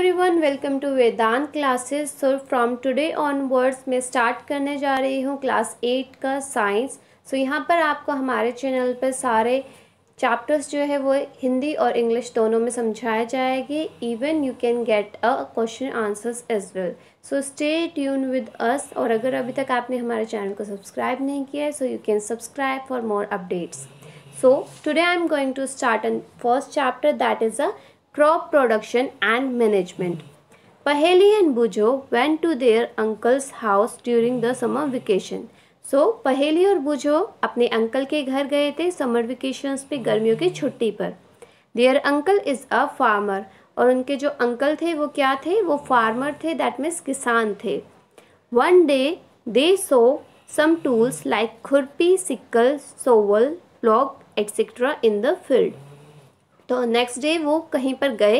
Everyone, welcome to Vedant classes. So from today onwards मैं start करने जा रही हूँ क्लास 8 का साइंस। सो यहाँ पर आपको हमारे चैनल पर सारे चैप्टर्स जो है वो हिंदी और इंग्लिश दोनों में समझाए जाएंगे। Even you can get a question answers as well. So stay tune with us. और अगर अभी तक आपने हमारे चैनल को सब्सक्राइब नहीं किया है, so you can subscribe for more updates. So today I am going to start a first chapter, that is a crop production and management. Paheli and Bujo went to their uncle's house during the summer vacation. So पहेली और बुझो अपने uncle के घर गए थे summer vacations पे, गर्मियों की छुट्टी पर। Their uncle is a farmer, और उनके जो अंकल थे वो क्या थे? वो फार्मर थे, दैट मीन्स किसान थे। One day they saw some tools like खुरपी, sickle, shovel, plough etcetera in the field. तो नेक्स्ट डे वो कहीं पर गए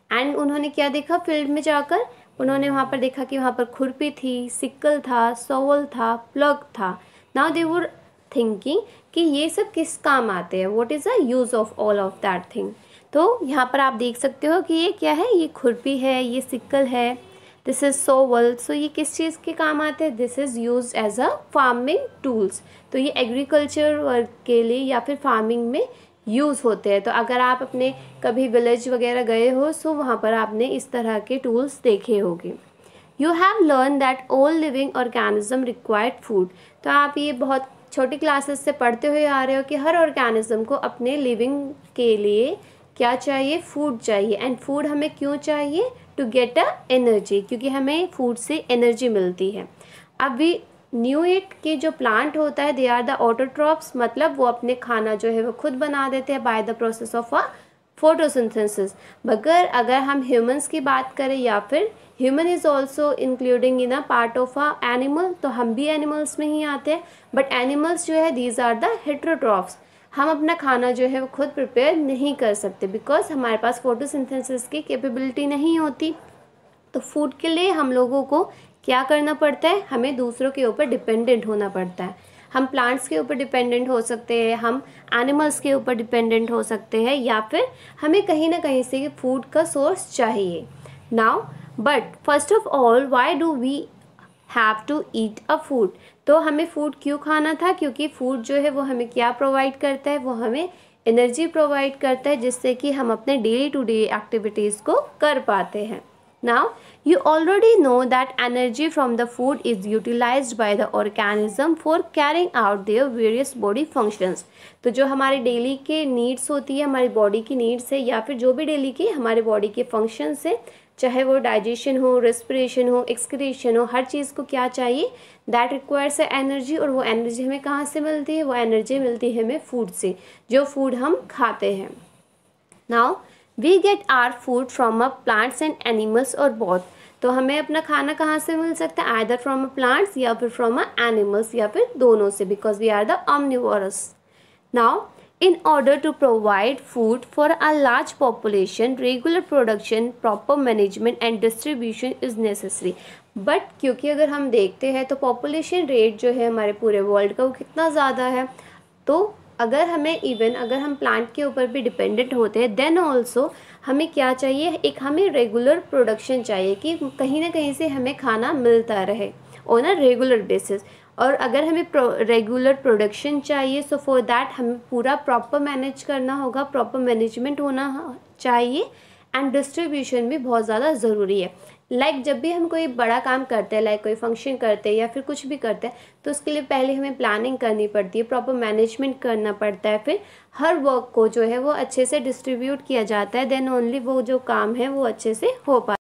एंड उन्होंने क्या देखा? फील्ड में जाकर उन्होंने वहाँ पर देखा कि वहाँ पर खुरपी थी, सिक्कल था, सोवल था, प्लग था। नाउ दे वर थिंकिंग कि ये सब किस काम आते हैं, what is the use of all of that thing. तो यहाँ पर आप देख सकते हो कि ये क्या है? ये खुरपी है, ये सिक्कल है, दिस इज़ सोवल। सो ये किस चीज़ के काम आते हैं? This is use as a farming tools. तो ये एग्रीकल्चर वर्क के लिए या फिर फार्मिंग में यूज़ होते हैं। तो अगर आप अपने कभी विलेज वगैरह गए हो, सो वहाँ पर आपने इस तरह के टूल्स देखे होंगे। You have learn that all living organism required food. तो आप ये बहुत छोटी क्लासेस से पढ़ते हुए आ रहे हो कि हर ऑर्गेनिज्म को अपने लिविंग के लिए क्या चाहिए? फूड चाहिए। एंड फूड हमें क्यों चाहिए? टू गेट अ एनर्जी, क्योंकि हमें फूड से एनर्जी मिलती है। अभी न्यूएट के जो प्लांट होता है, दे आर द ऑटोट्रॉप्स, मतलब वो अपने खाना जो है वो खुद बना देते हैं by the process of a photosynthesis. मगर अगर हम ह्यूमंस की बात करें या फिर human is also including in a part of a animal, तो हम भी एनिमल्स में ही आते हैं। बट एनिमल्स जो है दीज आर द हेटेरोट्रॉप्स। हम अपना खाना जो है वो खुद प्रिपेयर नहीं कर सकते बिकॉज हमारे पास फोटोसिंथेसिस की कैपेबिलिटी नहीं होती। तो फूड के लिए हम लोगों को क्या करना पड़ता है? हमें दूसरों के ऊपर डिपेंडेंट होना पड़ता है। हम प्लांट्स के ऊपर डिपेंडेंट हो सकते हैं, हम एनिमल्स के ऊपर डिपेंडेंट हो सकते हैं, या फिर हमें कहीं ना कहीं से फूड का सोर्स चाहिए। Now but first of all, why do we have to eat a food? तो हमें फूड क्यों खाना था? क्योंकि फूड जो है वो हमें क्या प्रोवाइड करता है? वो हमें एनर्जी प्रोवाइड करता है, जिससे कि हम अपने डेली टू डे एक्टिविटीज़ को कर पाते हैं। Now, you already know that energy from the food is utilized by the organism for carrying out their various body functions. तो जो हमारे डेली के नीड्स होती है, हमारी बॉडी की नीड्स है, या फिर जो भी डेली के हमारे बॉडी के फंक्शंस है, चाहे वो डाइजेशन हो, रेस्पिरेशन हो, एक्सक्रीशन हो, हर चीज़ को क्या चाहिए? That requires energy. और वो एनर्जी हमें कहाँ से मिलती है? वो एनर्जी मिलती है हमें फूड से, जो फूड हम खाते हैं। Now we get our food from a plants and animals और बोथ। तो हमें अपना खाना कहाँ से मिल सकता है? आइदर फ्रॉम अ प्लांट्स या फिर फ्रॉम अ एनिमल्स, या फिर दोनों से, because we are the omnivorous. Now in order to provide food for a large population, regular production, proper management and distribution is necessary. But क्योंकि अगर हम देखते हैं तो पॉपुलेशन रेट जो है हमारे पूरे वर्ल्ड का वो कितना ज़्यादा है, तो अगर हमें इवन अगर हम प्लांट के ऊपर भी डिपेंडेंट होते हैं, देन ऑल्सो हमें क्या चाहिए? एक हमें रेगुलर प्रोडक्शन चाहिए कि कहीं ना कहीं से हमें खाना मिलता रहे ऑन अ रेगुलर बेसिस। और अगर हमें रेगुलर प्रोडक्शन चाहिए, सो फॉर दैट हमें पूरा प्रॉपर मैनेज करना होगा, प्रॉपर मैनेजमेंट होना चाहिए, एंड डिस्ट्रीब्यूशन भी बहुत ज़्यादा ज़रूरी है। लाइक जब भी हम कोई बड़ा काम करते हैं, लाइक कोई फंक्शन करते हैं या फिर कुछ भी करते हैं, तो उसके लिए पहले हमें प्लानिंग करनी पड़ती है, प्रॉपर मैनेजमेंट करना पड़ता है, फिर हर वर्क को जो है वो अच्छे से डिस्ट्रीब्यूट किया जाता है, देन ओनली वो जो काम है वो अच्छे से हो पाता है।